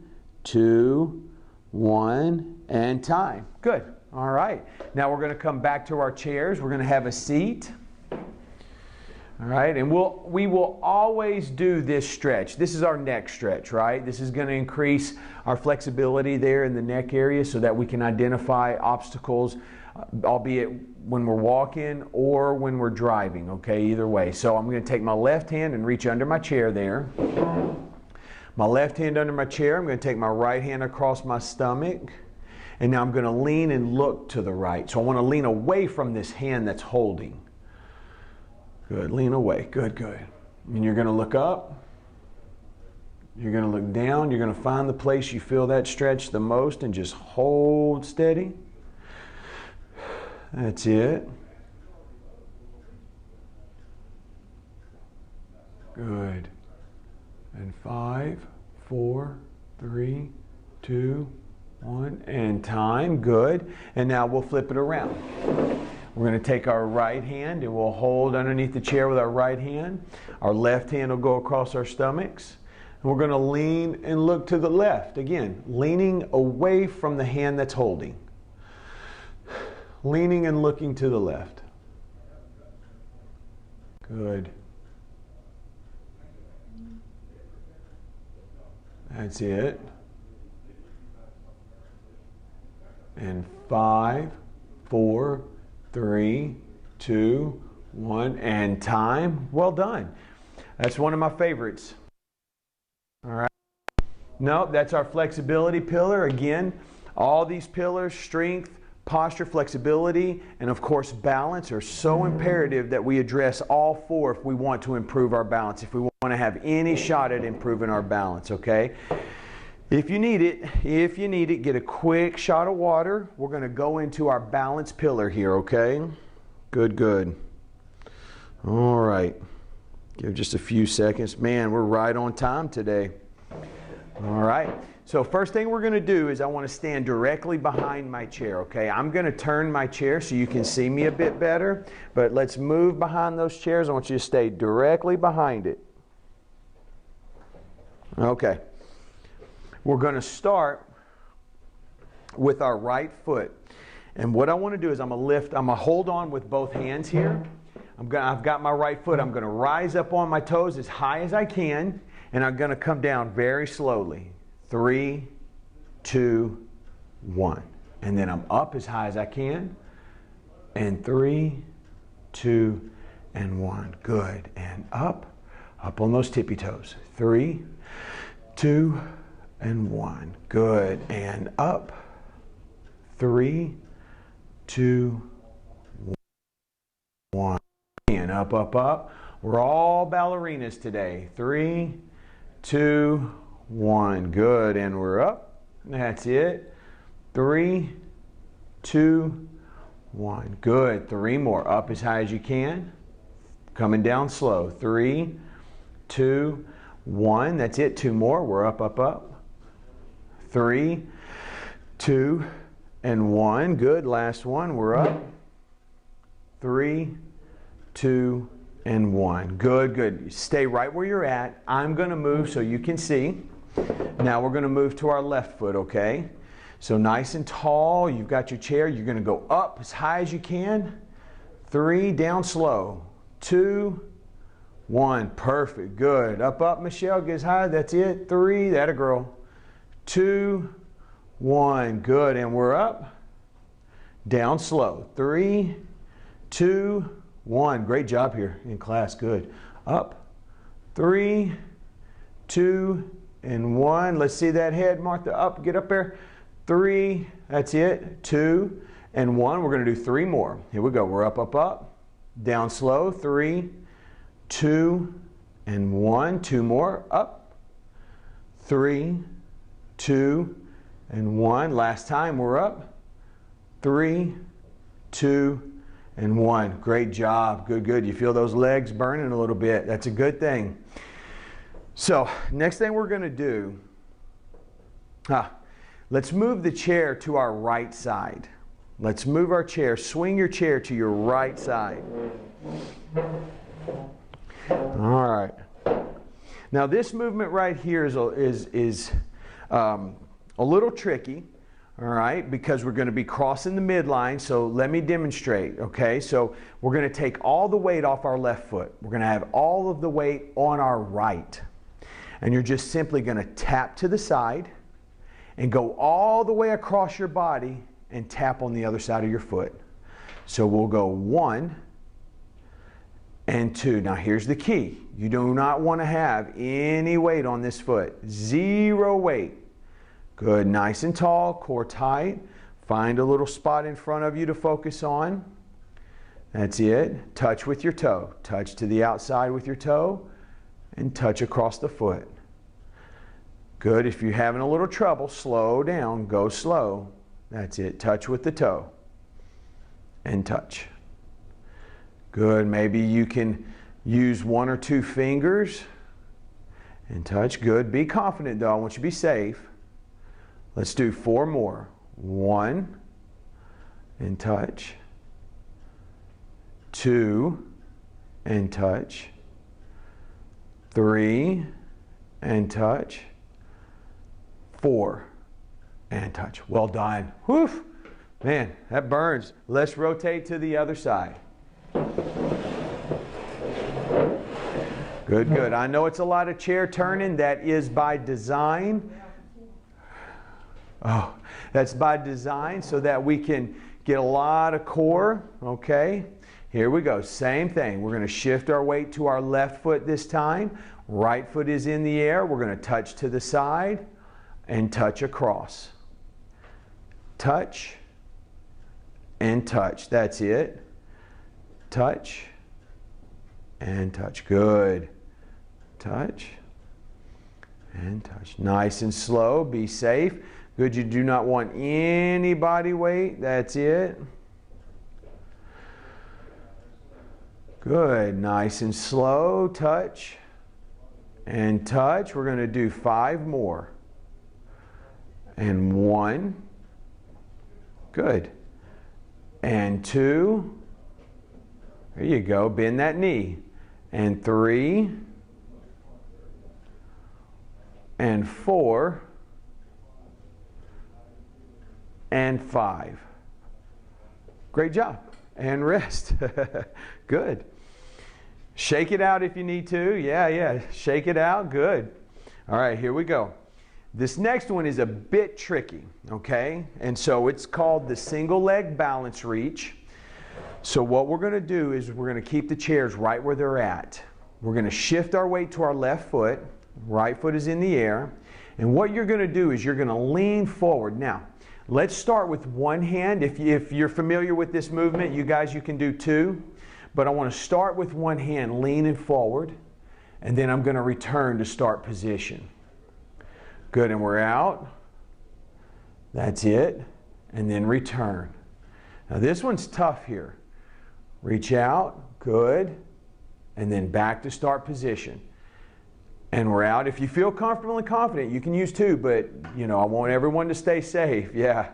Speaker 1: 2, 1, and time. Good. All right. Now we're going to come back to our chairs. We're going to have a seat. All right. And we will always do this stretch. This is our neck stretch, right? This is going to increase our flexibility there in the neck area so that we can identify obstacles, albeit when we're walking or when we're driving, okay? Either way. So I'm going to take my left hand and reach under my chair there. My left hand under my chair. I'm going to take my right hand across my stomach. And now I'm going to lean and look to the right. So I want to lean away from this hand that's holding. Good. Lean away. Good, good. And you're going to look up. You're going to look down. You're going to find the place you feel that stretch the most and just hold steady. That's it. Good. And 5, 4, 3, 2, 1, and time. Good. And now we'll flip it around. We're going to take our right hand and we'll hold underneath the chair with our right hand. Our left hand will go across our stomachs. And we're going to lean and look to the left. Again, leaning away from the hand that's holding. Leaning and looking to the left. Good. That's it. And 5, 4, 3, 2, 1, and time. Well done. That's one of my favorites. All right. No, that's our flexibility pillar. Again, all these pillars, strength, posture, flexibility, and of course balance are so imperative that we address all 4 if we want to improve our balance, if we want to have any shot at improving our balance, okay? If you need it, get a quick shot of water. We're going to go into our balance pillar here, okay? Good, good. All right. Give just a few seconds. Man, we're right on time today. All right. So first thing we're going to do is I want to stand directly behind my chair, okay? I'm going to turn my chair so you can see me a bit better, but let's move behind those chairs. I want you to stay directly behind it. Okay. We're going to start with our right foot. And what I want to do is I'm going to hold on with both hands here. I've got my right foot. I'm going to rise up on my toes as high as I can, and I'm going to come down very slowly. 3, 2, 1. And then I'm up as high as I can. And 3, 2, and 1. Good. And up on those tippy toes. 3, 2, and 1. Good. And up. 3, 2, 1. And up, up, up. We're all ballerinas today. 3, 2, 1. Good. And we're up. That's it. 3, 2, 1. Good. 3 more. Up as high as you can. Coming down slow. 3, 2, 1. That's it. 2 more. We're up, up, up. 3, 2, and 1. Good. Last one. We're up. 3, 2, and 1. Good, good. Stay right where you're at. I'm going to move so you can see. Now we're going to move to our left foot, okay? So nice and tall. You've got your chair. You're going to go up as high as you can. 3, down slow. 2, 1. Perfect. Good. Up, up, Michelle. Get as high. That's it. 3. That a girl. 2, 1. Good. And we're up. Down slow. 3, 2, 1. Great job here in class. Good. Up. 3, 2, and 1. Let's see that head, Martha. Up. Get up there. 3. That's it. 2, and 1. We're going to do 3 more. Here we go. We're up, up, up. Down slow. 3, 2, and 1. 2 more. Up. 3, 2, and 1. Last time. We're up. 3, 2, and 1. Great job. Good, good. You feel those legs burning a little bit. That's a good thing. So, next thing we're going to do, let's move the chair to our right side. Let's move our chair. Swing your chair to your right side. All right. Now, this movement right here is a little tricky. All right, because we're going to be crossing the midline, so let me demonstrate, okay? So we're going to take all the weight off our left foot. We're going to have all of the weight on our right. And you're just simply going to tap to the side and go all the way across your body and tap on the other side of your foot. So we'll go 1 and 2. Now here's the key. You do not want to have any weight on this foot. 0 weight. Good, nice and tall, core tight. Find a little spot in front of you to focus on. That's it. Touch with your toe. Touch to the outside with your toe and touch across the foot. Good. If you're having a little trouble, slow down. Go slow. That's it. Touch with the toe and touch. Good. Maybe you can use 1 or 2 fingers and touch. Good. Be confident though. I want you to be safe. Let's do 4 more. 1 and touch. 2 and touch. 3 and touch. 4 and touch. Well done. Whew. Man, that burns. Let's rotate to the other side. Good, good. I know it's a lot of chair turning. That is by design. Oh, that's by design so that we can get a lot of core, okay? Here we go, same thing. We're going to shift our weight to our left foot this time. Right foot is in the air. We're going to touch to the side and touch across. Touch and touch. That's it. Touch and touch. Good. Touch and touch. Nice and slow. Be safe. Good. You do not want any body weight. That's it. Good. Nice and slow. Touch and touch. We're going to do 5 more. And 1. Good. And 2. There you go. Bend that knee. And 3. And 4. And 5. Great job. And rest. Good. Shake it out if you need to. Yeah. Shake it out. Good. All right, here we go. This next one is a bit tricky, okay? And so it's called the single leg balance reach. So what we're going to do is we're going to keep the chairs right where they're at. We're going to shift our weight to our left foot. Right foot is in the air. And what you're going to do is you're going to lean forward. Now, let's start with one hand. If you're familiar with this movement, you guys, you can do 2. But I want to start with one hand, leaning forward. And then I'm going to return to start position. Good, and we're out. That's it. And then return. Now this one's tough here. Reach out, good. And then back to start position. And we're out. If you feel comfortable and confident, you can use 2, but I want everyone to stay safe. Yeah.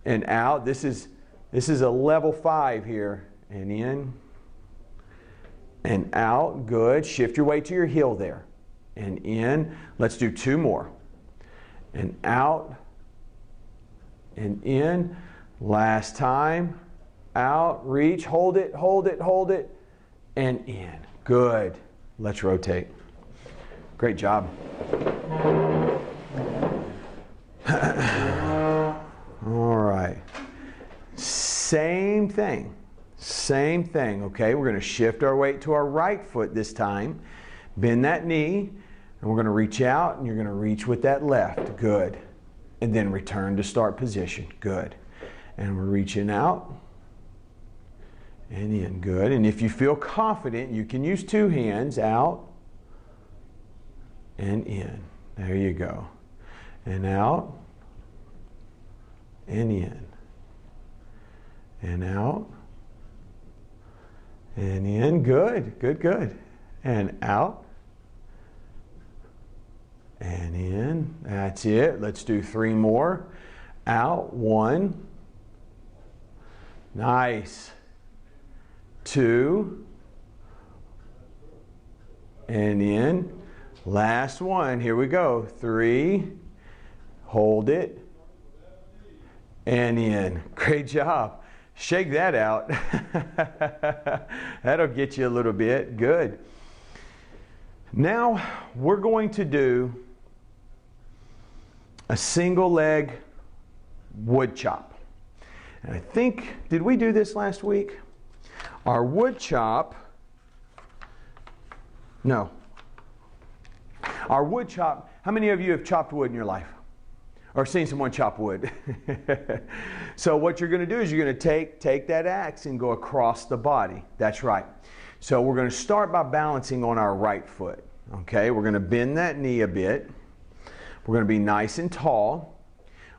Speaker 1: And out. This is a level 5 here. And in. And out. Good. Shift your weight to your heel there. And in. Let's do 2 more. And out. And in. Last time. Out. Reach. Hold it. Hold it. Hold it. And in. Good. Let's rotate. Great job. All right. Same thing. Same thing, okay? We're going to shift our weight to our right foot this time. Bend that knee, and we're going to reach out, and you're going to reach with that left. Good. And then return to start position. Good. And we're reaching out and in. Good. And if you feel confident, you can use 2 hands. Out and in. There you go. And out and in. And out and in. Good, good, good. And out and in. That's it. Let's do 3 more. Out. 1. Nice. 2. And in. Last one. Here we go. 3. Hold it. And in. Great job. Shake that out. That'll get you a little bit. Good. Now we're going to do a single leg wood chop. And I think, did we do this last week? Our wood chop, no. Our wood chop, how many of you have chopped wood in your life? Or seen someone chop wood? So what you're going to do is you're going to take that axe and go across the body. That's right. So we're going to start by balancing on our right foot. Okay, we're going to bend that knee a bit. We're going to be nice and tall.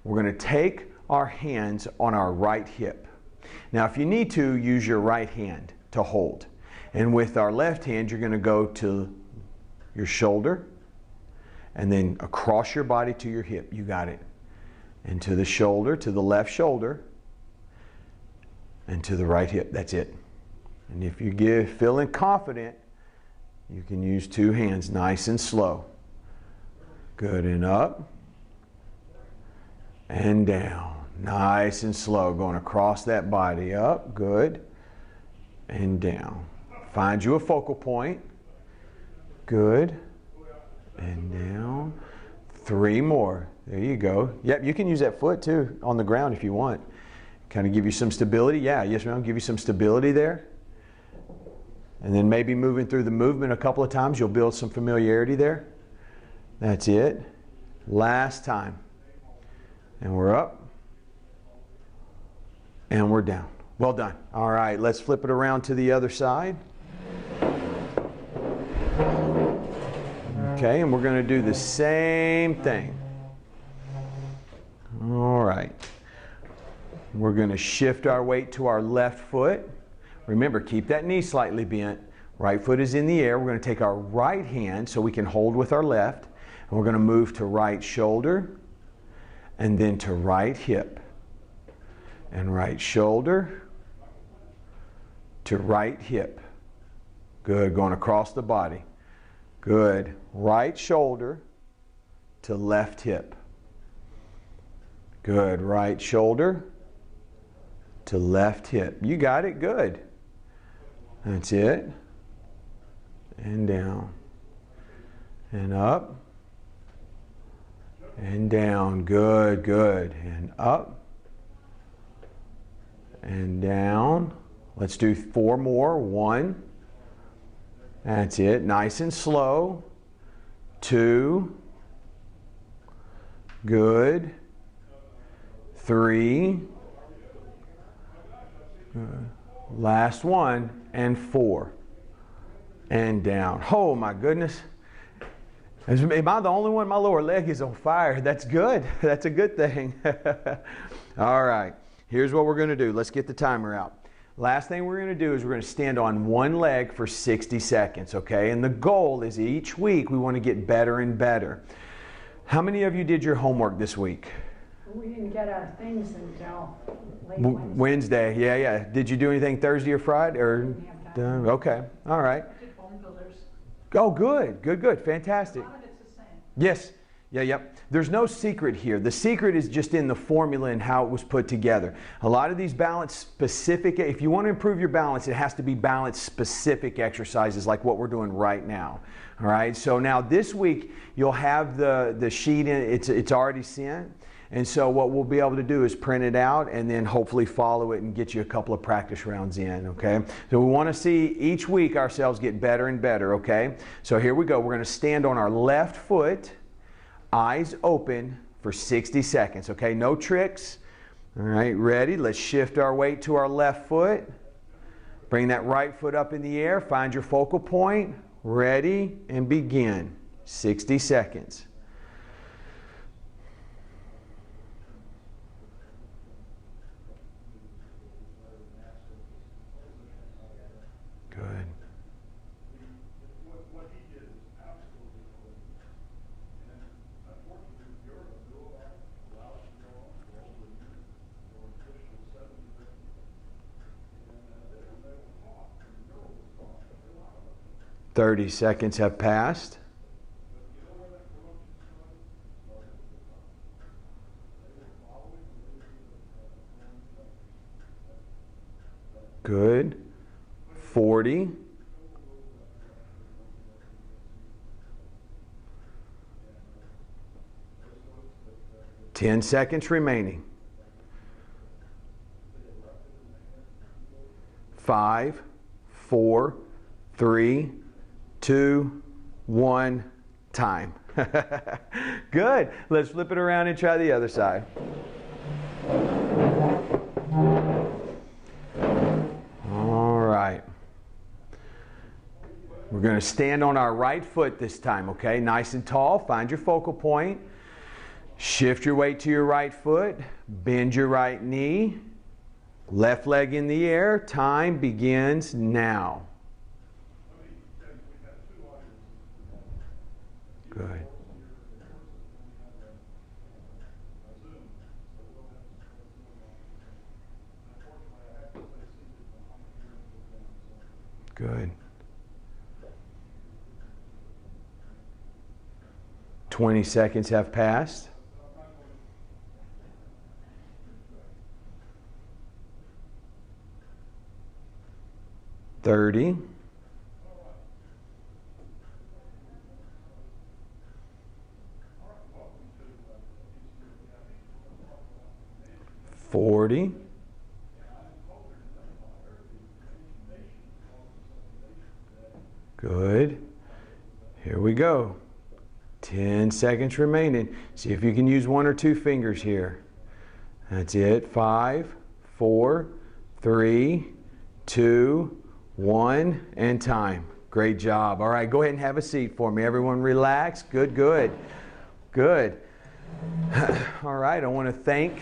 Speaker 1: We're going to take our hands on our right hip. Now if you need to, use your right hand to hold. And with our left hand, you're going to go to your shoulder and then across your body to your hip. You got it. And to the shoulder, to the left shoulder, and to the right hip. That's it. And if you feeling confident, you can use 2 hands, nice and slow. Good, and up and down. Nice and slow, going across that body. Up, good, and down. Find you a focal point. Good, and down. 3 more. There you go. Yep, you can use that foot too on the ground if you want. Kind of give you some stability. Yeah, yes ma'am, give you some stability there. And then maybe moving through the movement a couple of times, you'll build some familiarity there. That's it. Last time. And we're up. And we're down. Well done. All right, let's flip it around to the other side. Okay, and we're going to do the same thing. All right. We're going to shift our weight to our left foot. Remember, keep that knee slightly bent. Right foot is in the air. We're going to take our right hand so we can hold with our left. And we're going to move to right shoulder and then to right hip. And right shoulder to right hip. Good. Going across the body. Good. Right shoulder to left hip. Good. Right shoulder to left hip. You got it. Good. That's it. And down. And up. And down. Good, good. And up. And down. Let's do 4 more. 1. That's it. Nice and slow. 2. Good. 3. Good. Last one. And 4. And down. Oh my goodness. Am I the only one? My lower leg is on fire. That's good. That's a good thing. All right. Here's what we're going to do. Let's get the timer out. Last thing we're going to do is we're going to stand on one leg for 60 seconds, okay? And the goal is each week we want to get better and better. How many of you did your homework this week?
Speaker 2: We didn't get our things until late
Speaker 1: Wednesday. Yeah. Did you do anything Thursday or Friday? Or okay. All right.
Speaker 2: I did bone builders.
Speaker 1: Oh, good. Fantastic.
Speaker 2: A lot of it's the same.
Speaker 1: Yes. Yep. There's no secret here. The secret is just in the formula and how it was put together. A lot of these balance specific, if you want to improve your balance, it has to be balance specific exercises like what we're doing right now. All right. So now this week you'll have the sheet in, it's already sent. And so what we'll be able to do is print it out and then hopefully follow it and get you a couple of practice rounds in, okay? So we want to see each week ourselves get better and better, okay? So here we go. We're going to stand on our left foot, eyes open for 60 seconds, okay? No tricks. All right, ready? Let's shift our weight to our left foot. Bring that right foot up in the air. Find your focal point. Ready and begin. 60 seconds. Good. "30 seconds have passed. Good. 40. 10 seconds remaining. 5, 4, 3, 2, 1, time. Good. Let's flip it around and try the other side. All right. We're going to stand on our right foot this time, okay? Nice and tall. Find your focal point. Shift your weight to your right foot. Bend your right knee. Left leg in the air. Time begins now. Good. Good. 20 seconds have passed. 30. 40. 'Good. Here we go. 10 seconds remaining. See if you can use 1 or 2 fingers here. That's it. 5, 4, 3, 2, 1, and time. Great job. All right, go ahead and have a seat for me. Everyone relax. Good, good, good. All right, I want to thank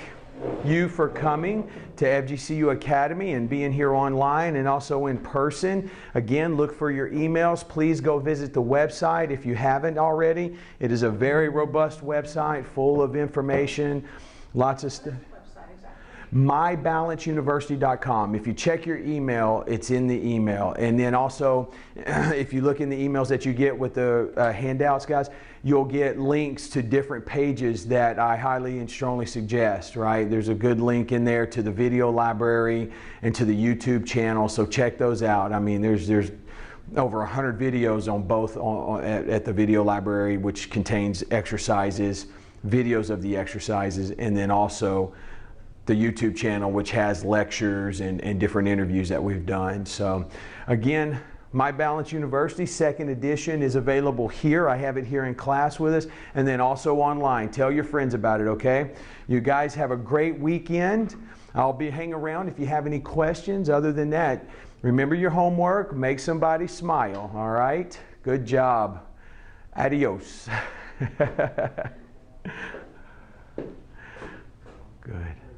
Speaker 1: you for coming to FGCU Academy and being here online and also in person. Again, look for your emails. Please go visit the website if you haven't already. It is a very robust website full of information, lots of stuff. MyBalanceUniversity.com. If you check your email, it's in the email. And then also, if you look in the emails that you get with the handouts, guys, you'll get links to different pages that I highly and strongly suggest, right? There's a good link in there to the video library and to the YouTube channel, so check those out. I mean, there's over 100 videos on both at the video library, which contains exercises, videos of the exercises, and then also the YouTube channel, which has lectures and different interviews that we've done. So again, My Balance University, second edition, is available here. I have it here in class with us, and then also online. Tell your friends about it, okay? You guys have a great weekend. I'll be hanging around if you have any questions. Other than that, remember your homework, make somebody smile, all right? Good job. Adios. Good.